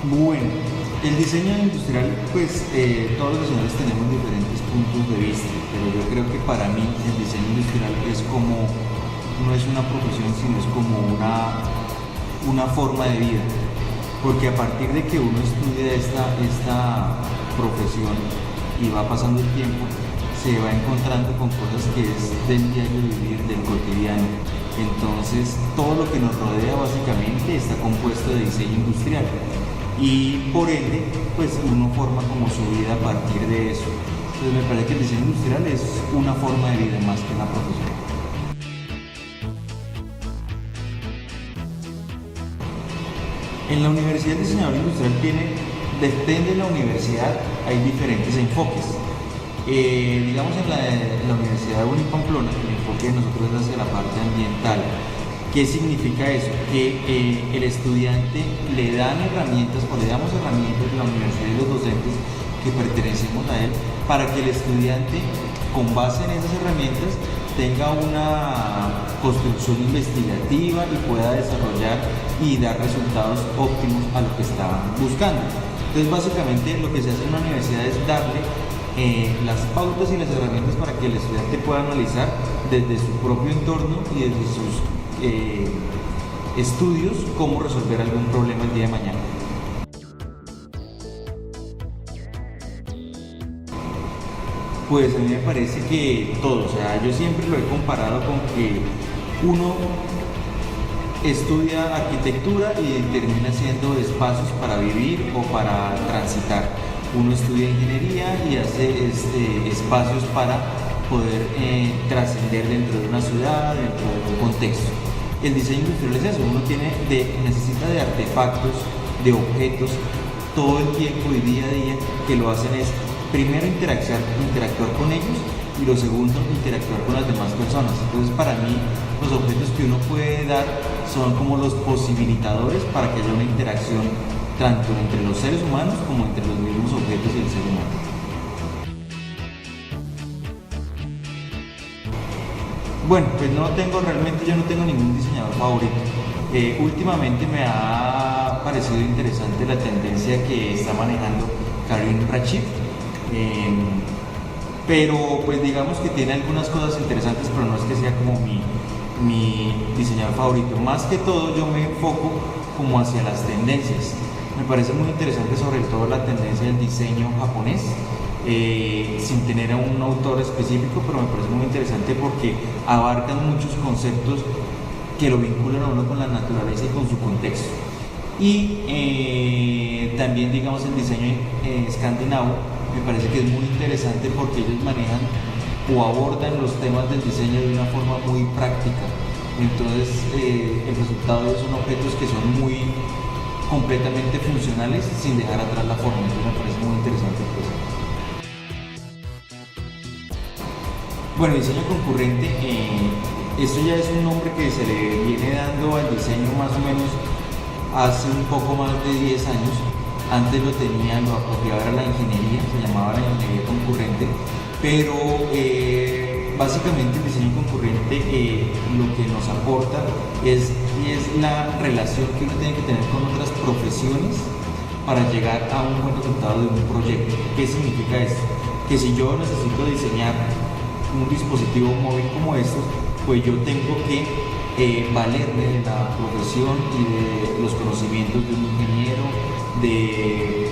Bueno, el diseño industrial, pues todos los diseñadores tenemos diferentes puntos de vista, pero yo creo que para mí el diseño industrial es como, no es una profesión, sino es como una forma de vida, porque a partir de que uno estudia esta profesión y va pasando el tiempo, se va encontrando con cosas que es del diario vivir, del cotidiano. Entonces, todo lo que nos rodea básicamente está compuesto de diseño industrial y por ende, pues uno forma como su vida a partir de eso. Entonces, me parece que el diseño industrial es una forma de vida más que una profesión. En la Universidad de Diseñador Industrial depende de la universidad, hay diferentes enfoques. Digamos en la Universidad de Pamplona, el enfoque de nosotros es hacia la parte ambiental. ¿Qué significa eso? Que el estudiante le dan herramientas o le damos herramientas de la universidad y los docentes que pertenecemos a él para que el estudiante, con base en esas herramientas, tenga una construcción investigativa y pueda desarrollar y dar resultados óptimos a lo que está buscando. Entonces, básicamente lo que se hace en la universidad es darle las pautas y las herramientas para que el estudiante pueda analizar desde su propio entorno y desde sus estudios cómo resolver algún problema el día de mañana. Pues a mí me parece que todo, o sea, yo siempre lo he comparado con que uno estudia arquitectura y termina haciendo espacios para vivir o para transitar. Uno estudia ingeniería y hace espacios para poder trascender dentro de una ciudad, dentro de un contexto. El diseño industrial es eso, uno necesita de artefactos, de objetos, todo el tiempo y día a día, que lo hacen es, primero interactuar con ellos y lo segundo, interactuar con las demás personas. Entonces, para mí, los objetos que uno puede dar son como los posibilitadores para que haya una interacción tanto entre los seres humanos como entre los mismos objetos y el ser humano. Bueno, pues yo no tengo ningún diseñador favorito. Últimamente me ha parecido interesante la tendencia que está manejando Karim Rashid, pero pues digamos que tiene algunas cosas interesantes, pero no es que sea como mi diseñador favorito. Más que todo yo me enfoco como hacia las tendencias. Me parece muy interesante sobre todo la tendencia del diseño japonés, sin tener a un autor específico, pero me parece muy interesante porque abarcan muchos conceptos que lo vinculan a uno con la naturaleza y con su contexto. Y también digamos el diseño escandinavo me parece que es muy interesante porque ellos manejan o abordan los temas del diseño de una forma muy práctica. Entonces el resultado son objetos que son muy completamente funcionales sin dejar atrás la forma. Entonces me parece muy interesante pues. Bueno, diseño concurrente, esto ya es un nombre que se le viene dando al diseño más o menos hace un poco más de 10 años. Antes lo apropiaba era la ingeniería, se llamaba la ingeniería concurrente, pero básicamente el diseño concurrente lo que nos aporta es la relación que uno tiene que tener con otras profesiones para llegar a un buen resultado de un proyecto. ¿Qué significa esto? Que si yo necesito diseñar un dispositivo móvil como estos, pues yo tengo que valerme de la profesión y de los conocimientos de un ingeniero, de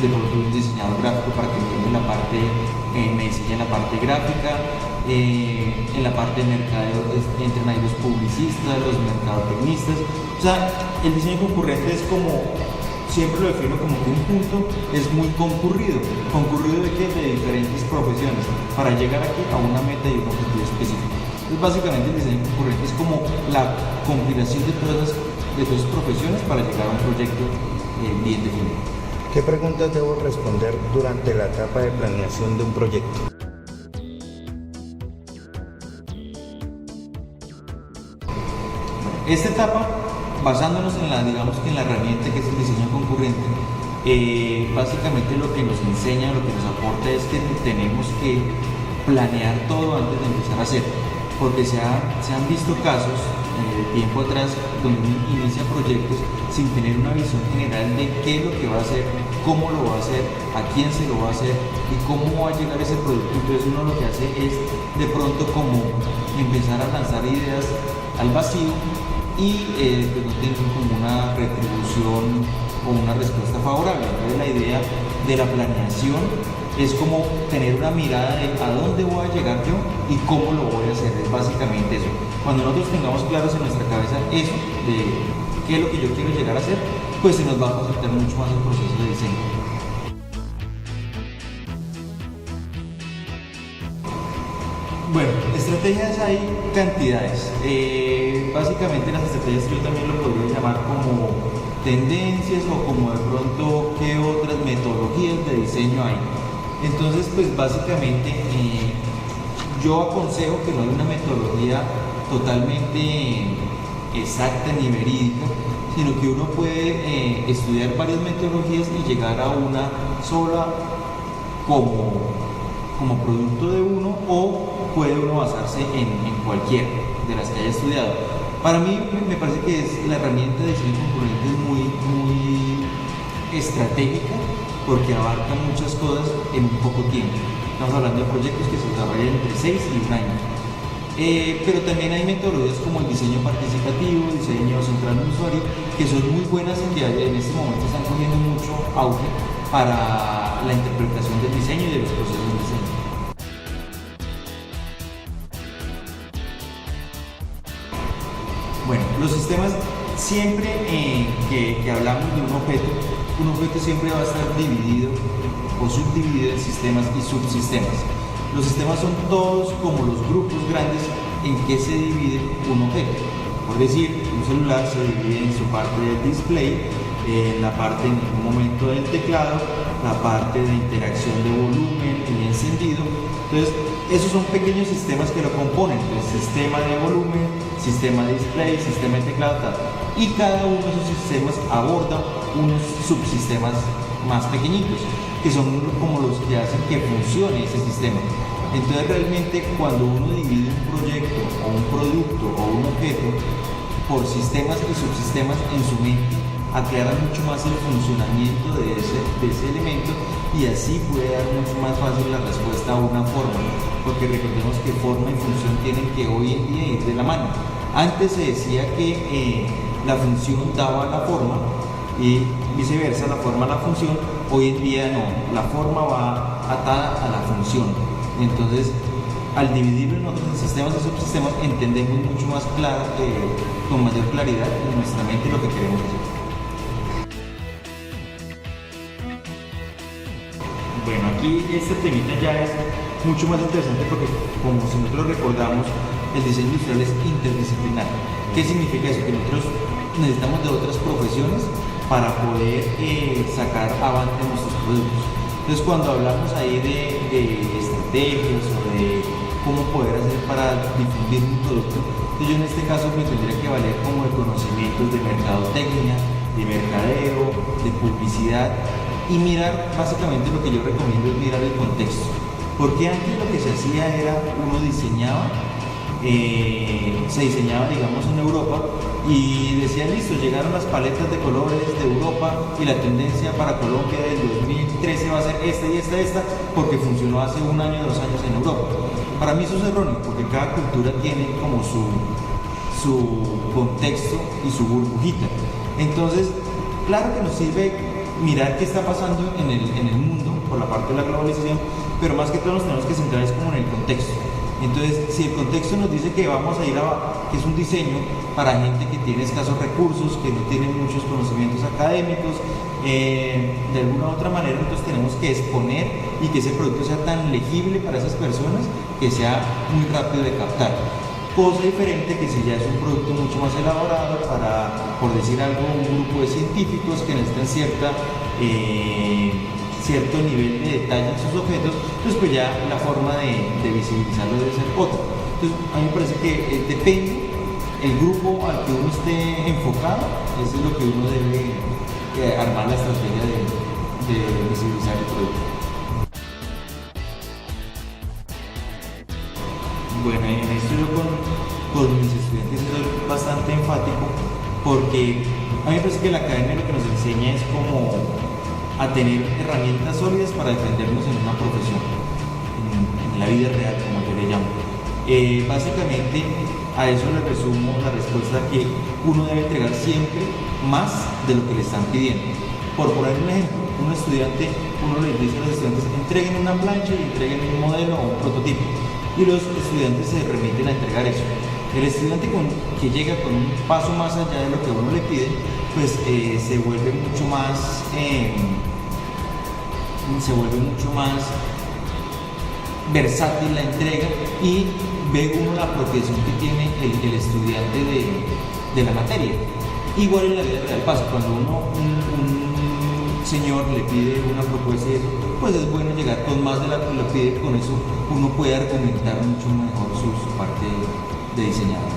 un diseñador gráfico para que me diseñe la parte gráfica, en la parte de mercadeo entran ahí los publicistas, los mercadotecnistas. O sea, el diseño concurrente es como, siempre lo defino como que un punto es muy concurrido. ¿Concurrido de qué? De diferentes profesiones, para llegar aquí a una meta y un objetivo específico. Entonces, básicamente el diseño concurrente es como la compilación de todas esas profesiones para llegar a un proyecto bien definido. ¿Qué preguntas debo responder durante la etapa de planeación de un proyecto? Esta etapa, basándonos en la herramienta que es el diseño concurrente, básicamente lo que nos enseña, lo que nos aporta es que tenemos que planear todo antes de empezar a hacer, porque se han visto casos tiempo atrás, donde uno inicia proyectos sin tener una visión general de qué es lo que va a hacer, cómo lo va a hacer, a quién se lo va a hacer y cómo va a llegar ese producto. Entonces uno lo que hace es de pronto como empezar a lanzar ideas al vacío y pues no tienen como una retribución o una respuesta favorable. Entonces la idea de la planeación es como tener una mirada de a dónde voy a llegar yo y cómo lo voy a hacer. Es básicamente eso. Cuando nosotros tengamos claros en nuestra cabeza eso, de qué es lo que yo quiero llegar a hacer, pues se nos va a facilitar mucho más el proceso de diseño. Bueno, estrategias hay cantidades. Básicamente las estrategias yo también lo podría llamar como tendencias o como de pronto qué otras metodologías de diseño hay. Entonces, pues básicamente yo aconsejo que no hay una metodología totalmente exacta ni verídica, sino que uno puede estudiar varias metodologías y llegar a una sola como producto de uno, o puede uno basarse en cualquiera de las que haya estudiado. Para mí me parece que la herramienta de diseño componente es muy estratégica porque abarca muchas cosas en muy poco tiempo. Estamos hablando de proyectos que se desarrollan entre 6 y 1 año. Pero también hay metodologías como el diseño participativo, diseño centrado en el usuario, que son muy buenas y que en este momento están cogiendo mucho auge para la interpretación del diseño y de los procesos de diseño. Bueno, los sistemas siempre que hablamos de un objeto siempre va a estar dividido o subdividido en sistemas y subsistemas. Los sistemas son todos como los grupos grandes en que se divide un objeto. Por decir, un celular se divide en su parte del display, en la parte en algún momento del teclado, la parte de interacción de volumen y encendido. Entonces, esos son pequeños sistemas que lo componen. Entonces, sistema de volumen, sistema de display, sistema de teclado, tal. Y cada uno de esos sistemas aborda unos subsistemas más pequeñitos, que son como los que hacen que funcione ese sistema. Entonces realmente cuando uno divide un proyecto o un producto o un objeto por sistemas y subsistemas en su mente, aclara mucho más el funcionamiento de ese elemento y así puede dar mucho más fácil la respuesta a una forma, porque recordemos que forma y función tienen que hoy en día ir de la mano. Antes se decía que la función daba la forma y viceversa, la forma a la función. Hoy en día no, la forma va atada a la función. Entonces, al dividirlo en otros sistemas y subsistemas, entendemos mucho más claro, con mayor claridad en nuestra mente lo que queremos hacer. Bueno, aquí este temita ya es mucho más interesante porque, como si nosotros recordamos, el diseño industrial es interdisciplinar. ¿Qué significa eso? Que nosotros necesitamos de otras profesiones para poder sacar avante nuestros productos. Entonces, cuando hablamos ahí de estrategias o de cómo poder hacer para difundir un producto, yo en este caso me tendría que valer como de conocimientos de mercadotecnia, de mercadeo, de publicidad y mirar, básicamente lo que yo recomiendo es mirar el contexto. Porque antes lo que se hacía era, uno diseñaba, se diseñaba digamos en Europa y decía listo, llegaron las paletas de colores de Europa y la tendencia para Colombia del 2013 va a ser esta y esta porque funcionó hace 1 año, 2 años en Europa. Para mí eso es erróneo porque cada cultura tiene como su contexto y su burbujita. Entonces, claro que nos sirve mirar qué está pasando en el mundo por la parte de la globalización, pero más que todo nos tenemos que centrar es como en el contexto. Entonces, si el contexto nos dice que vamos a ir que es un diseño para gente que tiene escasos recursos, que no tiene muchos conocimientos académicos, de alguna u otra manera, entonces tenemos que exponer y que ese producto sea tan legible para esas personas que sea muy rápido de captar. Cosa diferente que si ya es un producto mucho más elaborado para, por decir algo, un grupo de científicos que necesitan cierto nivel de detalle en sus objetos, entonces pues ya la forma de visibilizarlo debe ser otra. Entonces a mí me parece que depende el grupo al que uno esté enfocado, eso es lo que uno debe armar la estrategia de visibilizar el producto. Bueno, en esto yo con mis estudiantes soy bastante enfático porque a mí me parece que la academia lo que nos enseña es como a tener herramientas sólidas para defendernos en una profesión, en la vida real, como yo le llamo. Básicamente a eso le resumo la respuesta que uno debe entregar siempre más de lo que le están pidiendo. Por poner un ejemplo, uno les dice a los estudiantes, entreguen una plancha y entreguen un modelo o un prototipo, y los estudiantes se remiten a entregar eso. El estudiante que llega con un paso más allá de lo que uno le pide, pues se vuelve mucho más versátil la entrega y ve uno la apropiación que tiene el estudiante de la materia. Igual en la vida real pasa, cuando un señor le pide una propuesta, pues es bueno llegar con más de la que le pide, con eso uno puede argumentar mucho mejor su parte de diseñador.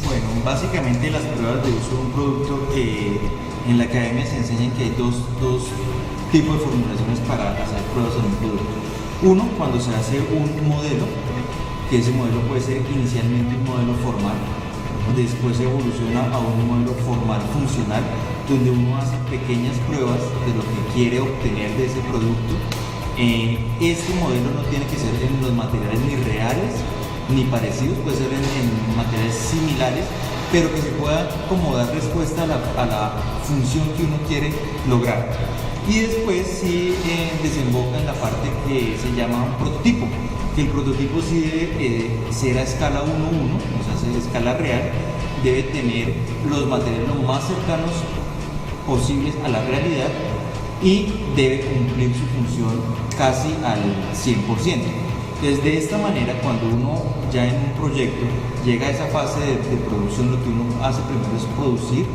Bueno, básicamente las pruebas de uso de un producto, en la academia se enseñan que hay dos tipos de formulaciones para hacer pruebas en un producto. Uno, cuando se hace un modelo, que ese modelo puede ser inicialmente un modelo formal, después evoluciona a un modelo formal funcional, donde uno hace pequeñas pruebas de lo que quiere obtener de ese producto. Este modelo no tiene que ser en los materiales ni reales ni parecidos, puede ser en materiales similares, pero que se pueda como dar respuesta a la función que uno quiere lograr. Y después sí desemboca en la parte que se llama un prototipo, que el prototipo sí debe ser a escala 1:1, o sea, a escala real, debe tener los materiales lo más cercanos posibles a la realidad y debe cumplir su función casi al 100%. Entonces, de esta manera, cuando uno ya en un proyecto llega a esa fase de producción, lo que uno hace primero es producir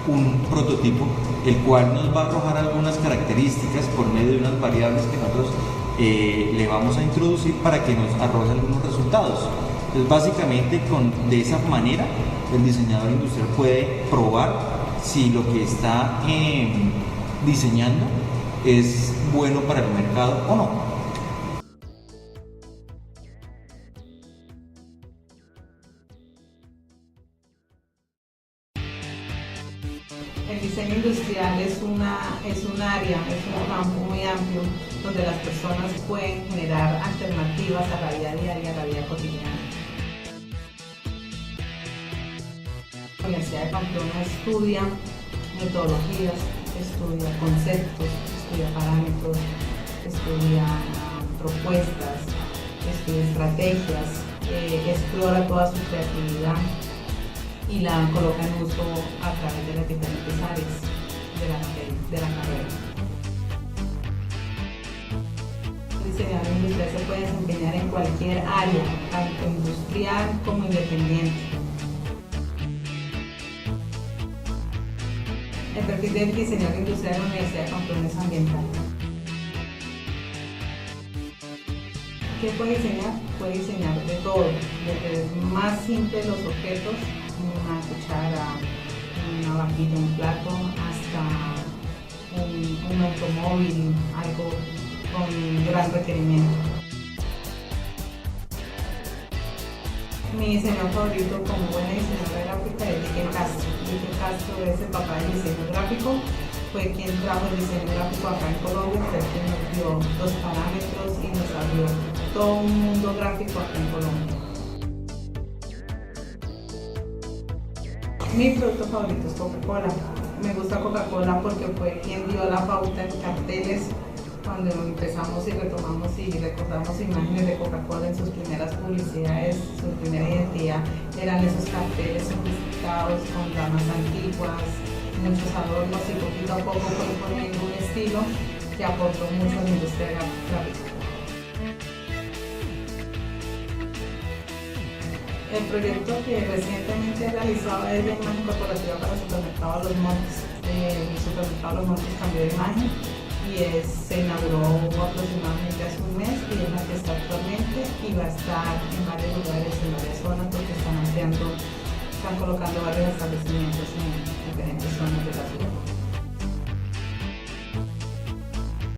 un prototipo, el cual nos va a arrojar algunas características por medio de unas variables que nosotros le vamos a introducir para que nos arroje algunos resultados. Entonces, básicamente, de esa manera, el diseñador industrial puede probar si lo que está diseñando es bueno para el mercado o no. El diseño industrial es un área, es un campo muy amplio donde las personas pueden generar alternativas a la vida diaria, a la vida cotidiana. La Universidad de Pamplona estudia metodologías, estudia conceptos, estudia parámetros, estudia propuestas, estudia estrategias, explora toda su creatividad y la coloca en uso a través de las diferentes áreas de la carrera. El diseñador industrial se puede desempeñar en cualquier área, tanto industrial como independiente. El perfil del diseñador industrial en la Universidad de Pamplona es ambiental. ¿Qué puede diseñar? Puede diseñar de todo, desde más simples los objetos, una cuchara, una vajilla, un plato, hasta un automóvil, algo con gran requerimiento. Mi diseñador favorito como buena diseñadora gráfica es Miguel Castro. Miguel Castro es el papá del diseño gráfico, fue quien trajo el diseño gráfico acá en Colombia, fue quien nos dio los parámetros y nos abrió todo un mundo gráfico acá en Colombia. Mi producto favorito es Coca-Cola. Me gusta Coca-Cola porque fue quien dio la pauta en carteles cuando empezamos y retomamos y recordamos imágenes de Coca-Cola en sus primeras publicidades, su primera identidad eran esos carteles sofisticados con damas antiguas, muchos adornos y poquito a poco fue poniendo un estilo que aportó mucho a la industria gráfica. El proyecto que recientemente he realizado es la imagen corporativa para el supermercado Los Montes. El supermercado Los Montes cambió de imagen y se inauguró aproximadamente hace un mes y es la que está actualmente y va a estar en varios lugares, en varias zonas, porque están colocando varios establecimientos en diferentes zonas de la ciudad.